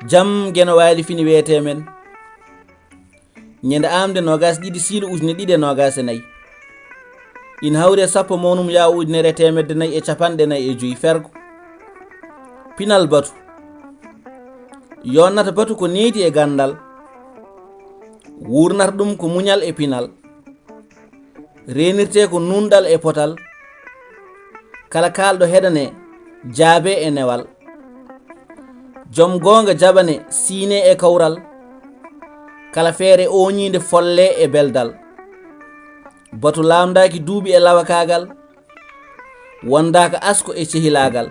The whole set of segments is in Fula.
jam geno waali fini wiyete men ñande Aaɓnde nogas ɗiɗi Siilo ujune ɗiɗi e nogas e nayyi ina hawri e sappo mawnum yaw ujunere temedde nayyi e capanɗe nayyi e joyyi fergo pinal batu yonnata batu ko needi e gandal wurnata ɗum ko muñal e pinal renirte ko nunɗal e potal kala kalɗo heɗane jaabe e newal joom gonga jaɓane siine e kawral kala feere oñinde folle e beldal batu lamdaki duuɓi e lawakagal wondaka asko e cehilagal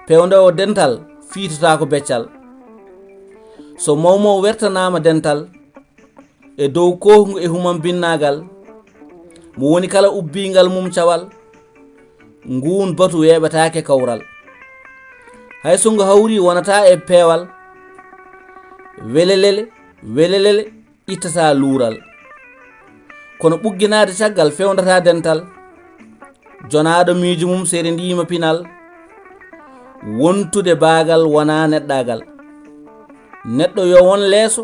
pewdewo dental fiitota ko beccal so mawmo wertanama dental e dow kohgu e humam binnagal mo woni kala ubbingal mum cawal ngun batu weɓatake kawral hay so ngu hawri wonata e peewal welelele ittata luural kono ɓugginade caggal fewdata dental jonaɗo miijo mum sere ndima pinal wontude baagal wona neɗɗagal neɗɗo yo won leeso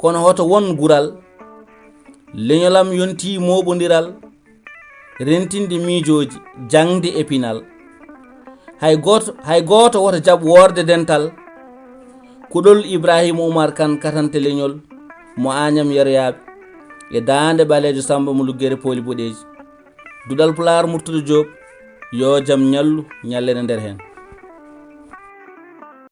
kono hoto won gural leñolam yonti moɓodiral rentinde miijoji jangde e pinal hay goto woto jaab worde dental kuɗol Ibrahima Oumar Kane katante leñol mo Agnam yeroyaɓe e dande ɓalejo Samba mo luggere pooli boɗeji Duɗal Pulaar Murtuɗo Joob yo jaam ñallu ñallere nder hen.